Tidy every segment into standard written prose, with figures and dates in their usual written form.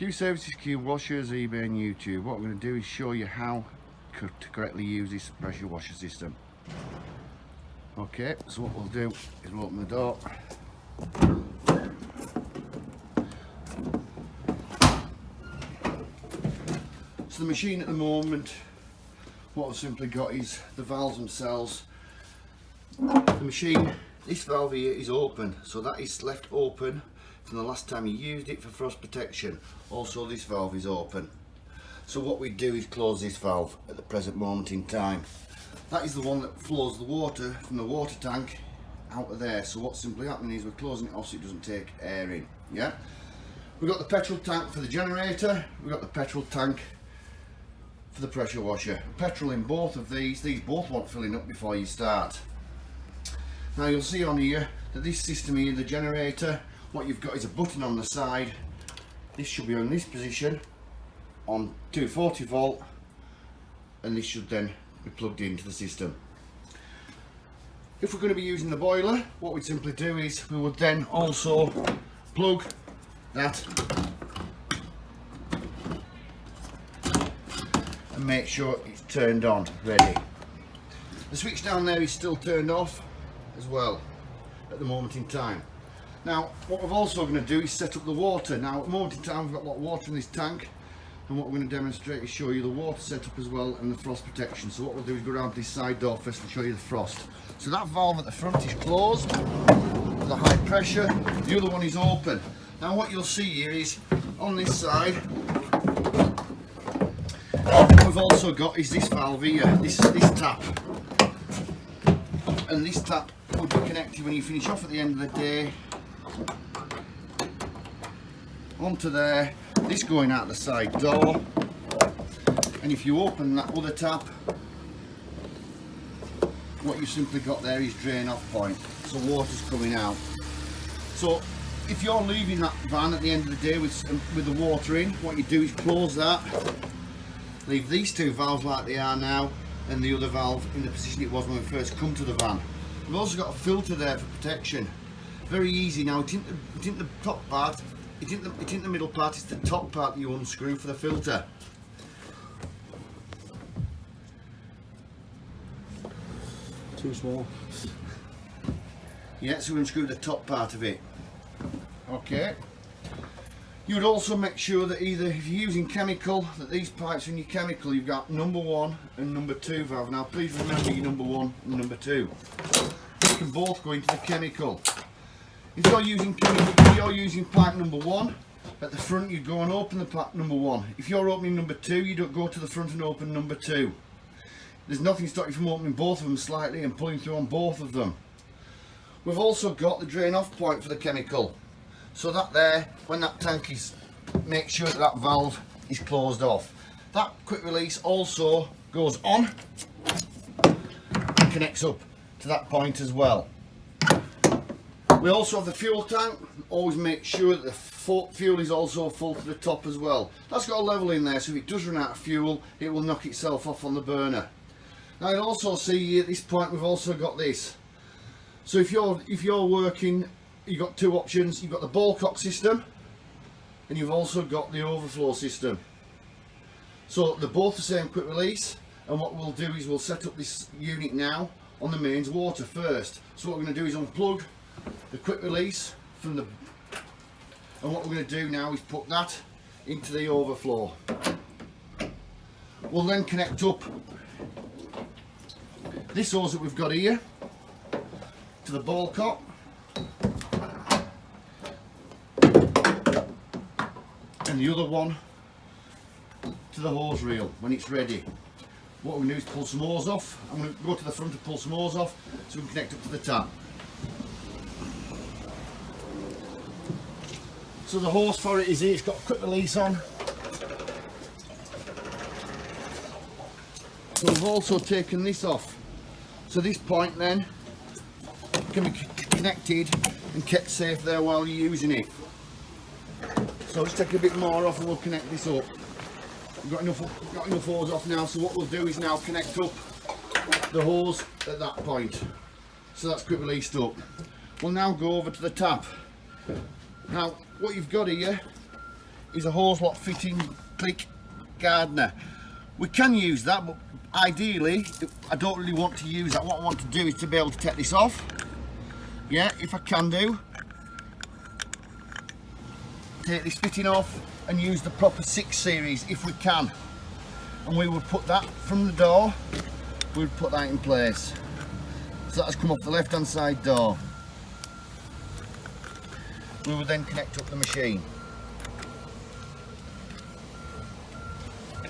Q Services, Q Washers, eBay and YouTube. What we're going to do is show you how to correctly use this pressure washer system. Okay, so what we'll do is we'll open the door. So the machine at the moment, what I've simply got is the valves themselves. The machine, this valve here is open, so that is left open from the last time you used it for frost protection. Also this valve is open. So what we do is close this valve at the present moment in time. That is the one that flows the water from the water tank out of there. So what's simply happening is we're closing it off so it doesn't take air in. Yeah. We've got the petrol tank for the generator. We've got the petrol tank for the pressure washer. Petrol in both of these both want filling up before you start. Now you'll see on here that this system here, the generator, what you've got is a button on the side. This should be on this position on 240 volt, and this should then be plugged into the system. If we're going to be using the boiler, what we'd simply do is we would then also plug that and make sure it's turned on, ready. The switch down there is still turned off as well at the moment in time. Now what we're also going to do is set up the water. Now at the moment in time we've got a lot of water in this tank, and what we're going to demonstrate is show you the water setup as well and the frost protection. So what we'll do is go around this side door first and show you the frost. So that valve at the front is closed with a high pressure, the other one is open. Now what you'll see here is on this side what we've also got is this valve here, this tap, and this tap would be connected when you finish off at the end of the day onto there, this going out the side door, and if you open that other tap, what you simply got there is drain off point, so water's coming out. So if you're leaving that van at the end of the day with the water in, what you do is close that, leave these two valves like they are now, and the other valve in the position it was when we first come to the van. We've also got a filter there for protection. Very easy. Now it isn't the top part, it isn't the middle part, it's the top part that you unscrew for the filter. Too small. Yeah, so we unscrew the top part of it. Okay. You would also make sure that either if you're using chemical, that these pipes in your chemical, you've got number 1 and number 2 valve. Now please remember your number 1 and number 2. They can both go into the chemical. If you're using chemical, if you're using pipe number 1, at the front you go and open the pipe number 1. If you're opening number 2, you don't go to the front and open number 2. There's nothing stopping you from opening both of them slightly and pulling through on both of them. We've also got the drain off point for the chemical. So that there, when that tank is, make sure that that valve is closed off. That quick release also goes on and connects up to that point as well. We also have the fuel tank. Always make sure that the fuel is also full to the top as well. That's got a level in there, so if it does run out of fuel, it will knock itself off on the burner. Now you'll also see at this point we've also got this. So if you're working, you've got two options. You've got the ball cock system, and you've also got the overflow system. So they're both the same quick release, and what we'll do is we'll set up this unit now on the mains water first. So what we're going to do is unplug the quick release from the, and what we're going to do now is put that into the overflow. We'll then connect up this hose that we've got here to the ball cock, and the other one to the hose reel when it's ready. What we're going to do is pull some hose off. I'm going to go to the front and pull some hose off so we can connect up to the tap. So the hose for it is here, it's got a quick release on. So we've also taken this off. So this point then can be connected and kept safe there while you're using it. So let's take a bit more off and we'll connect this up. We've got enough hose off now, so what we'll do is now connect up the hose at that point. So that's quick released up. We'll now go over to the tap. Now what you've got here is a hose lock fitting click Gardner. We can use that, but ideally I don't really want to use that. What I want to do is to be able to take this off. Yeah, if I can do. Take this fitting off and use the proper 6 series if we can. And we would put that from the door, we would put that in place. So that has come off the left hand side door. We will then connect up the machine.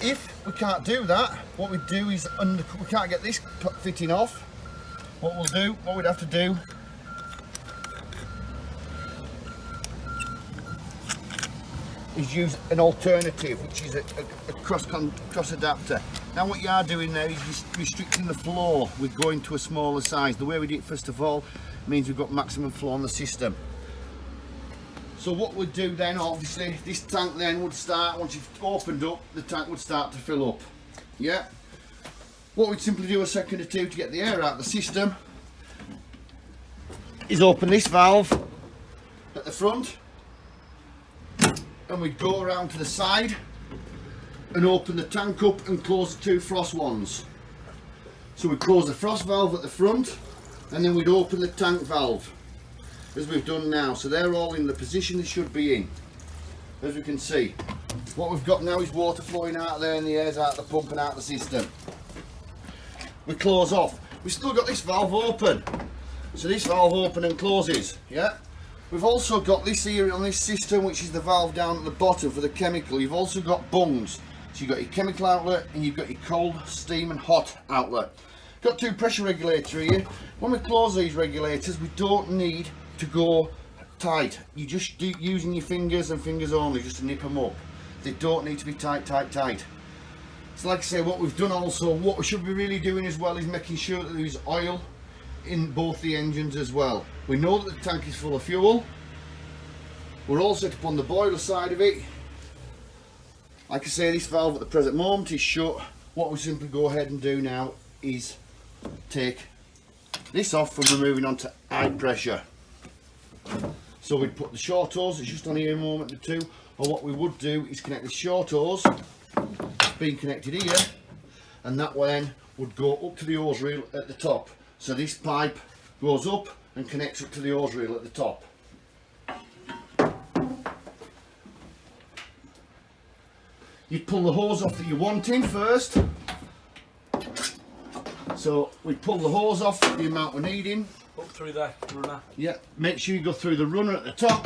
If we can't do that, what we do is we can't get this fitting off. What we'd have to do is use an alternative, which is a cross adapter. Now what you are doing there is restricting the flow with going to a smaller size. The way we do it first of all means we've got maximum flow on the system. So what we'd do then, obviously, this tank then would start, once you've opened up, the tank would start to fill up. Yeah. What we'd simply do a second or two to get the air out of the system is open this valve at the front, and we'd go around to the side and open the tank up and close the 2 frost ones. So we'd close the frost valve at the front, and then we'd open the tank valve, as we've done now. So they're all in the position they should be in, as we can see. What we've got now is water flowing out there and the air's out the pump and out the system. We close off. We've still got this valve open, so this valve open and closes. Yeah. We've also got this here on this system, which is the valve down at the bottom for the chemical. You've also got bungs, so you've got your chemical outlet and you've got your cold, steam and hot outlet. Got 2 pressure regulators here. When we close these regulators, we don't need to go tight. You just do using your fingers and fingers only just to nip them up. They don't need to be tight. So like I say, what we've done also, what we should be really doing as well is making sure that there is oil in both the engines as well. We know that the tank is full of fuel. We're all set up on the boiler side of it. Like I say, this valve at the present moment is shut. What we simply go ahead and do now is take this off, and we're moving on to high pressure. So we'd put the short hose, it's just on here a moment or two, or what we would do is connect the short hose, being connected here, and that then would go up to the hose reel at the top. So this pipe goes up and connects up to the hose reel at the top. You'd pull the hose off that you're wanting first. So we pull the hose off the amount we're needing. Up through the runner. Yeah, make sure you go through the runner at the top.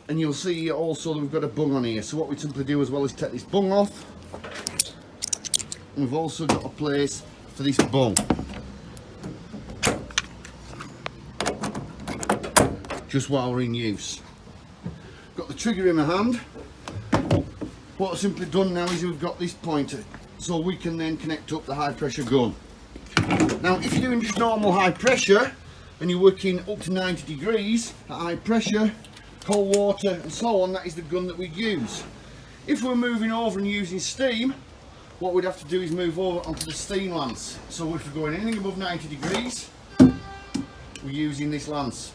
And you'll see also that we've got a bung on here. So what we simply do as well is take this bung off. And we've also got a place for this bung. Just while we're in use. Got the trigger in my hand. What I've simply done now is we've got this pointer, so we can then connect up the high pressure gun. Now if you're doing just normal high pressure and you're working up to 90 degrees at high pressure, cold water and so on, that is the gun that we'd use. If we're moving over and using steam, what we'd have to do is move over onto the steam lance. So if we're going anything above 90 degrees, we're using this lance.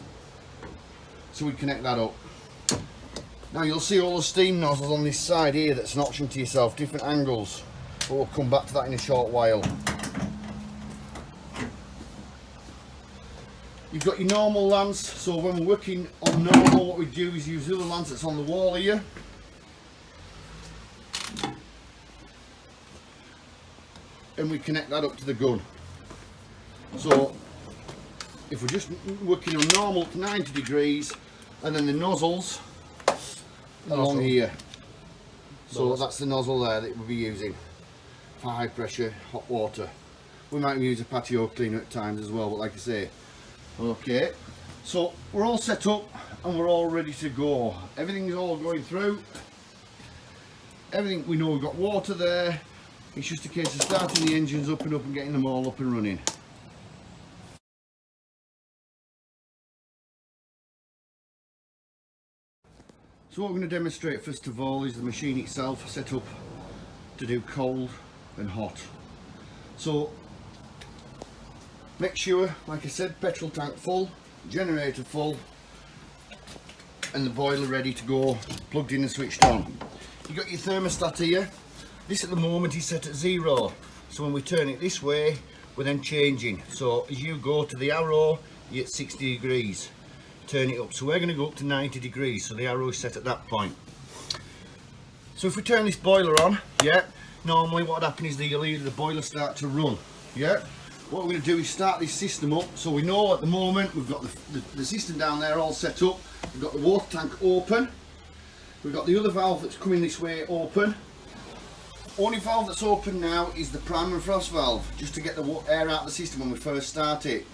So we connect that up. Now you'll see all the steam nozzles on this side here, that's an option to yourself, different angles, but we'll come back to that in a short while. You've got your normal lance, so when we're working on normal, what we do is use the other lance that's on the wall here. And we connect that up to the gun. So if we're just working on normal to 90 degrees, and then the nozzles along here. So that's the nozzle there that we'll be using for high pressure hot water. We might use a patio cleaner at times as well, but like I say, okay. So we're all set up and we're all ready to go. Everything's all going through. Everything, we know we've got water there. It's just a case of starting the engines up and getting them all up and running. So what we're going to demonstrate first of all is the machine itself set up to do cold and hot. So make sure, like I said, petrol tank full, generator full, and the boiler ready to go, plugged in and switched on. You've got your thermostat here. This at the moment is set at 0, so when we turn it this way we're then changing. So as you go to the arrow, you're at 60 degrees. Turn it up, so we're going to go up to 90 degrees, so the arrow is set at that point. So if we turn this boiler on, yeah, normally what would happen is the boiler start to run, yeah. What we're going to do is start this system up, so we know at the moment we've got the system down there all set up. We've got the water tank open, we've got the other valve that's coming this way open. Only valve that's open now is the primary frost valve, just to get the air out of the system when we first start it.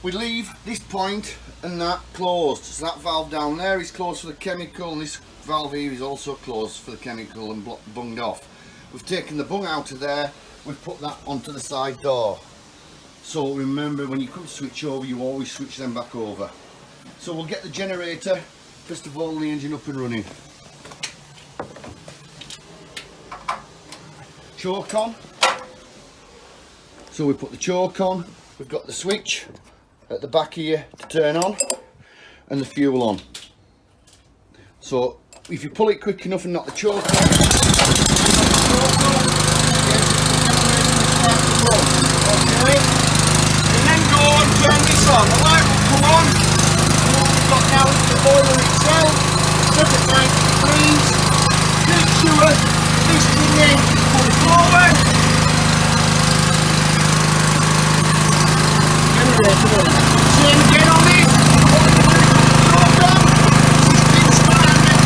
We leave this point and that closed, so that valve down there is closed for the chemical, and this valve here is also closed for the chemical and bunged off. We've taken the bung out of there, we've put that onto the side door. So remember, when you come to switch over, you always switch them back over. So we'll get the generator, first of all, the engine up and running. Choke on. So we put the choke on, we've got the switch at the back here to turn on, and the fuel on. So if you pull it quick enough and knock the choke on, okay, and then go and turn this on. The light will come on, and what we've got now is the boiler itself, set at 90 degrees. Make sure this thing is pulled forward. Same again on this. Choke on. This is start and then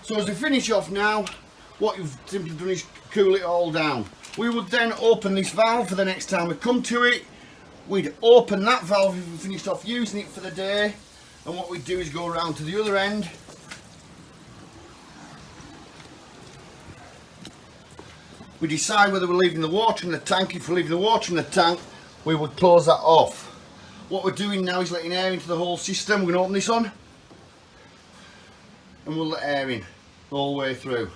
So as we finish off now, what you've simply done is cool it all down. We would then open this valve for the next time we come to it. We'd open that valve if we finished off using it for the day, and what we'd do is go around to the other end, we decide whether we're leaving the water in the tank. If we're leaving the water in the tank, we would close that off. What we're doing now is letting air into the whole system. We're going to open this on and we'll let air in all the way through.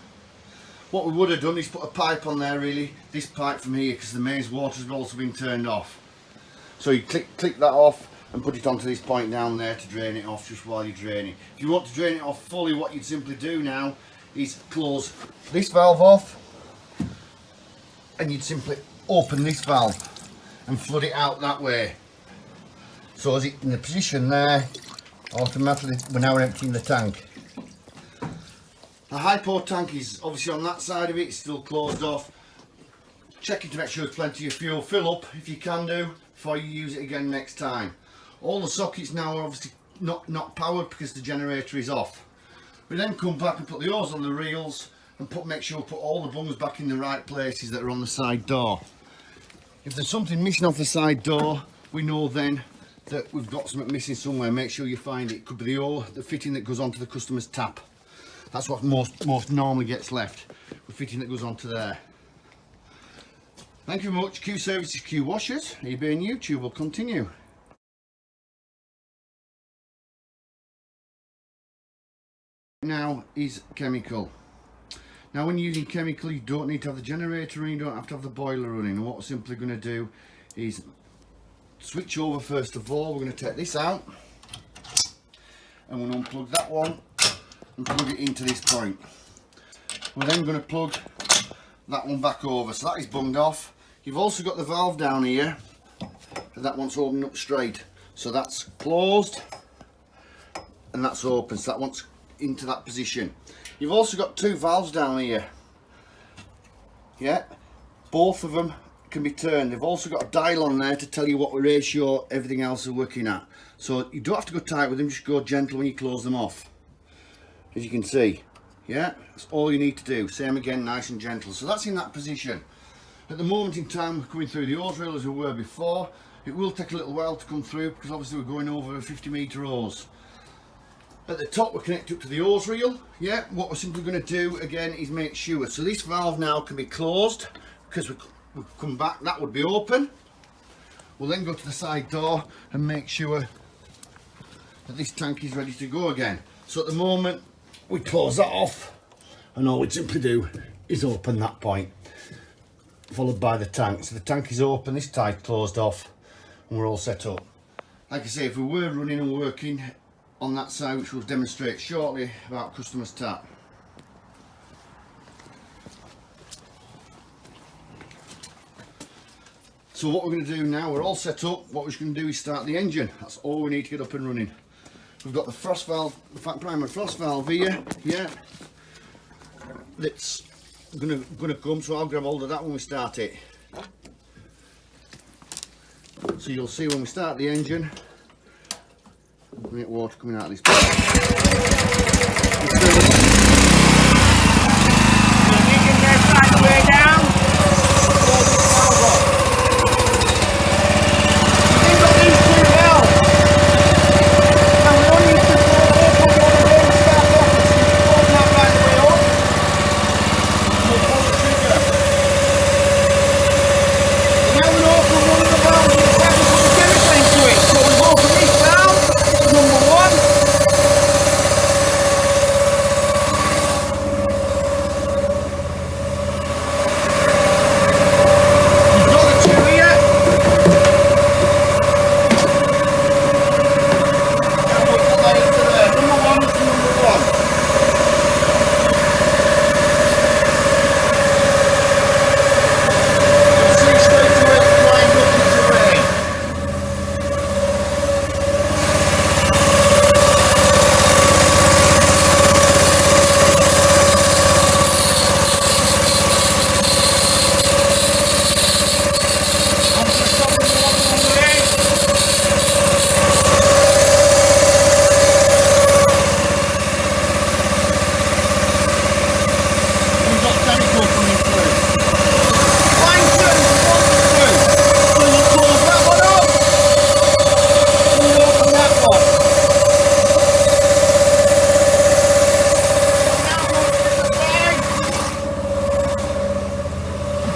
What we would have done is put a pipe on there, really, this pipe from here, because the mains water's also been turned off. So you click that off and put it onto this point down there to drain it off just while you're draining. If you want to drain it off fully, what you'd simply do now is close this valve off and you'd simply open this valve and flood it out that way. So as it's in the position there, automatically we're now emptying the tank. The hypo tank is obviously on that side of it, it's still closed off. Checking to make sure there's plenty of fuel. Fill up if you can do before you use it again next time. All the sockets now are obviously not powered because the generator is off. We then come back and put the hose on the reels and make sure we put all the bungs back in the right places that are on the side door. If there's something missing off the side door, we know then that we've got something missing somewhere. Make sure you find it. It could be the fitting that goes onto the customer's tap. That's what most normally gets left. The fitting that goes onto there. Thank you very much. Q Services, Q Washers. eBay and YouTube will continue. Now is chemical. Now when you're using chemical, you don't need to have the generator running, you don't have to have the boiler running. And what we're simply going to do is switch over first of all. We're going to take this out and we're going to unplug that one and plug it into this point. We're then going to plug that one back over, so that is bunged off. You've also got the valve down here, and that one's opening up straight, so that's closed and that's open, so that one's into that position. You've also got two valves down here, yeah, both of them can be turned. They've also got a dial on there to tell you what ratio everything else are working at, so you don't have to go tight with them, just go gentle when you close them off, as you can see. Yeah, that's all you need to do. Same again, nice and gentle. So that's in that position. At the moment in time, we're coming through the hose reel as we were before. It will take a little while to come through because obviously we're going over a 50-metre hose. At the top, we're connected up to the hose reel. Yeah, what we're simply going to do again is make sure. So this valve now can be closed because we'll come back. That would be open. We'll then go to the side door and make sure that this tank is ready to go again. So at the moment, we close that off and all we simply do is open that point, followed by the tank. So the tank is open, this tide's closed off and we're all set up. Like I say, if we were running and working on that side, which we'll demonstrate shortly about customer's tap. So what we're going to do now, we're all set up. What we're going to do is start the engine. That's all we need to get up and running. We've got the frost valve, the primary frost valve here, yeah, that's gonna come, so I'll grab hold of that when we start it. So you'll see when we start the engine, we get water coming out of this pipe.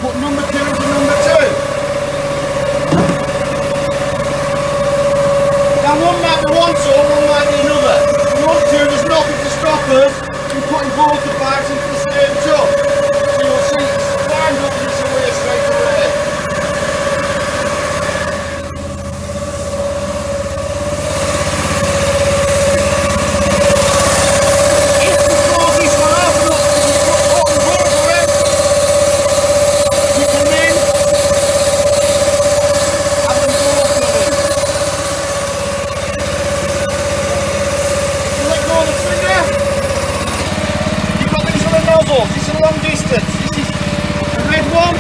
put number 2 into number 2. Now one might be one so, one might be another. If you want to, there's nothing to stop us from putting both the pipes into the same tub. So you'll see it's lined up this away straight away. If we close this one off, look, we put the water in, we can then have them both running. Let go of the trigger. You've got these other nozzles. This is a long distance. This is the red one.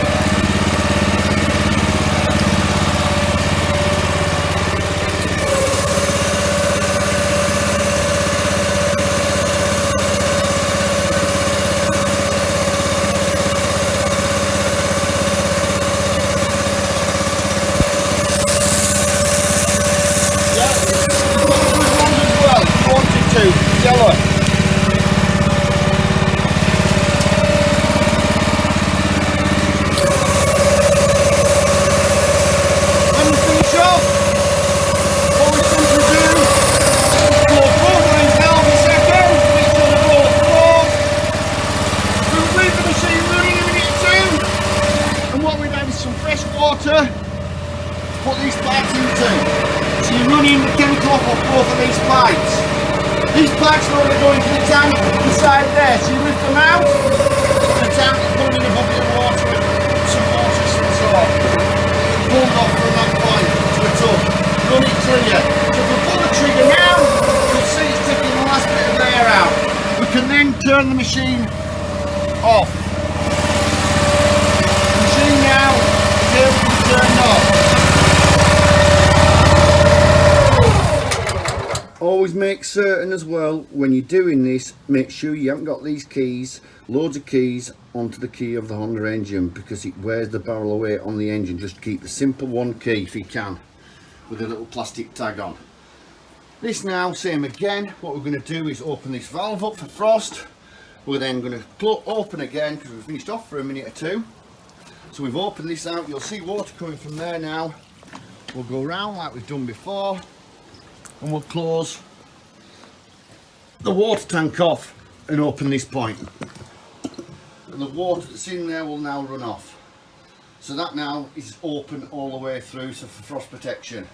Yeah, you've got the good ones as well. If you wanted to. Yellow. When you finish off, what we simply do is close both of these valves a second, make sure they're all closed. We'll leave the machine running a minute or two, and what we've had is some fresh water to put these pipes into. So you're running the chemical off of both of these pipes. These pipes are only going to the tank inside there, so you lift them out, and the tank is pulling in a bucket of water with some water of some sort. Pulled off from that point to a tub, run it clear. So if we pull the trigger now, you'll see it's taking the last bit of air out. We can then turn the machine off. The machine now is able to be turned off. Always make certain as well when you're doing this, make sure you haven't got these keys, loads of keys onto the key of the Honda engine, because it wears the barrel away on the engine. Just keep the simple one key if you can, with a little plastic tag on. This now, same again, what we're going to do is open this valve up for frost. We're then going to open again because we've finished off for a minute or two. So we've opened this out, you'll see water coming from there now. We'll go round like we've done before, and we'll close the water tank off and open this point. And the water that's in there will now run off. So that now is open all the way through, so for frost protection.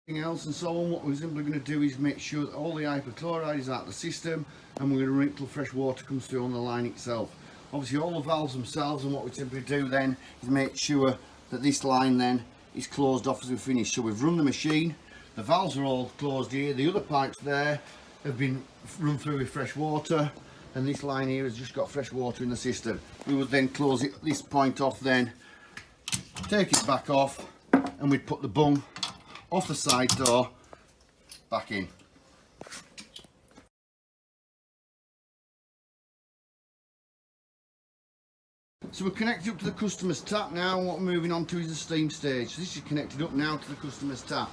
Else and so on, what we're simply going to do is make sure that all the hypochlorite is out of the system, and we're going to rinse till fresh water comes through on the line itself. Obviously all the valves themselves, and what we simply do then is make sure that this line then is closed off as we finish. So we've run the machine, the valves are all closed here, the other pipes there have been run through with fresh water, and this line here has just got fresh water in the system. We would then close this point off, then take it back off, and we'd put the bung off the side door back in. So we're connected up to the customer's tap now, and what we're moving on to is the steam stage. So this is connected up now to the customer's tap.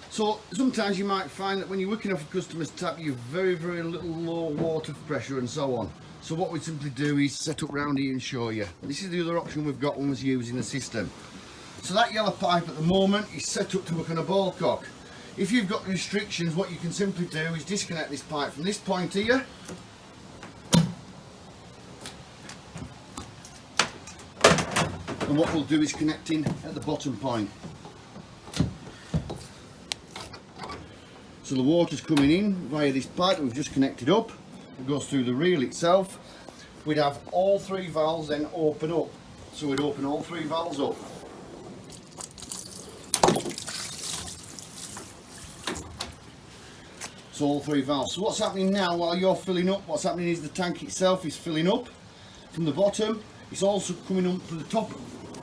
So sometimes you might find that when you're working off a customer's tap, you've very little low water pressure and so on. So what we simply do is set up round here and show you. This is the other option we've got when we're using the system. So that yellow pipe at the moment is set up to work on a ball cock. If you've got restrictions, what you can simply do is disconnect this pipe from this point here, and what we'll do is connect in at the bottom point. So the water's coming in via this pipe that we've just connected up. It goes through the reel itself. We'd have all three valves then open up. So we'd open all three valves up. So all three valves. So what's happening now while you're filling up, what's happening is the tank itself is filling up from the bottom. It's also coming up to the top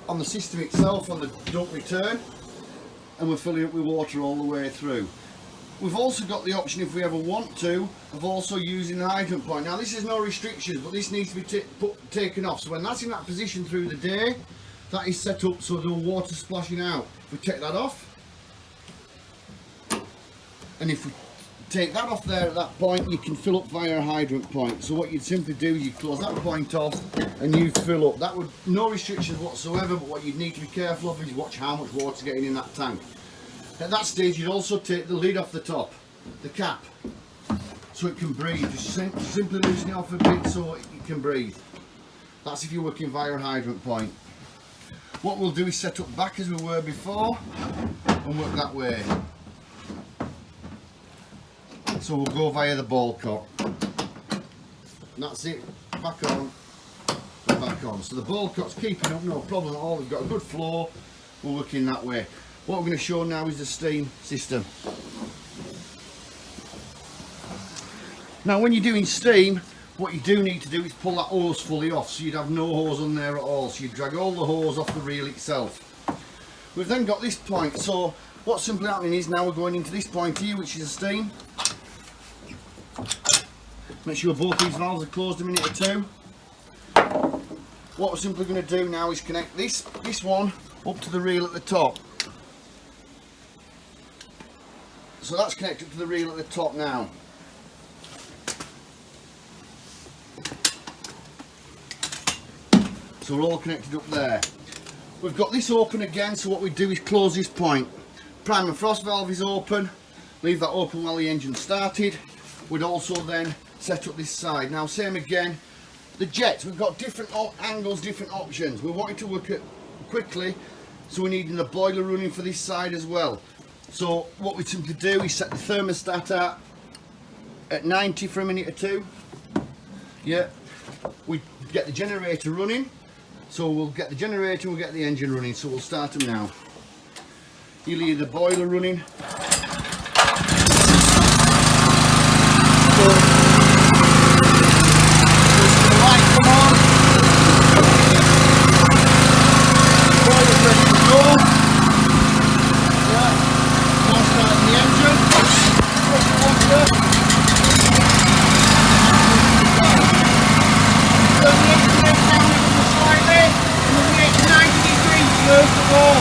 on the system itself on the dump return, and we're filling up with water all the way through. We've also got the option, if we ever want to, of also using the hydrant point. Now this is no restrictions, but this needs to be taken off. So when that's in that position through the day, that is set up so no water splashing out. If we take that off, and if we take that off there at that point, you can fill up via a hydrant point. So what you'd simply do is you close that point off and you fill up. That would, no restrictions whatsoever, but what you'd need to be careful of is watch how much water's getting in that tank. At that stage you'd also take the lid off the top, the cap, so it can breathe. Just simply loosen it off a bit so it can breathe. That's if you're working via a hydrant point. What we'll do is set up back as we were before and work that way. So we'll go via the ball cock. And that's it, back on, and back on. So the ball cock's keeping up, no problem at all. We've got a good flow, we're working that way. What we're going to show now is the steam system. Now when you're doing steam, what you do need to do is pull that hose fully off, so you'd have no hose on there at all. So you drag all the hose off the reel itself. We've then got this point, so what's simply happening is now we're going into this point here, which is a steam. Make sure both these valves are closed a minute or two. What we're simply going to do now is connect this one up to the reel at the top. So that's connected to the reel at the top now. So we're all connected up there. We've got this open again, so what we do is close this point. Prime and frost valve is open, leave that open while the engine started. We'd also then set up this side. Now same again, the jets, we've got different angles, different options. We wanted to work it quickly, so we need the boiler running for this side as well. So what we simply do is set the thermostat at 90 for a minute or two. Yeah, we get the generator running. So we'll get the generator, we'll get the engine running, so we'll start them now. You'll hear the boiler running. So, the light come on. Boiler's ready to go. Yeah. Now starting the engine. Push the water. Turn the engine down slightly, and we'll make 90 degrees first of all.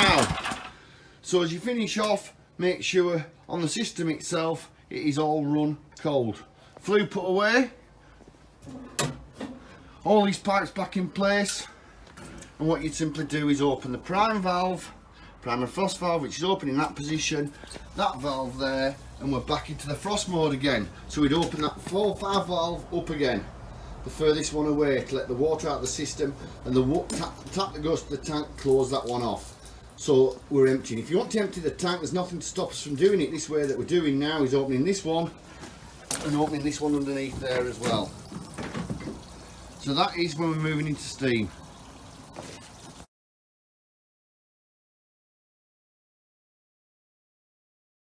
now. So as you finish off, make sure on the system itself it is all run cold. Flue put away, all these pipes back in place, and what you'd simply do is open the prime valve, prime and frost valve, which is open in that position, that valve there, and we're back into the frost mode again. So we'd open that 4-5 valve up again, the furthest one away, to let the water out of the system, and the tap that goes to the tank, close that one off. So we're emptying. If you want to empty the tank, there's nothing to stop us from doing it this way that we're doing now, is opening this one and opening this one underneath there as well. So that is when we're moving into steam.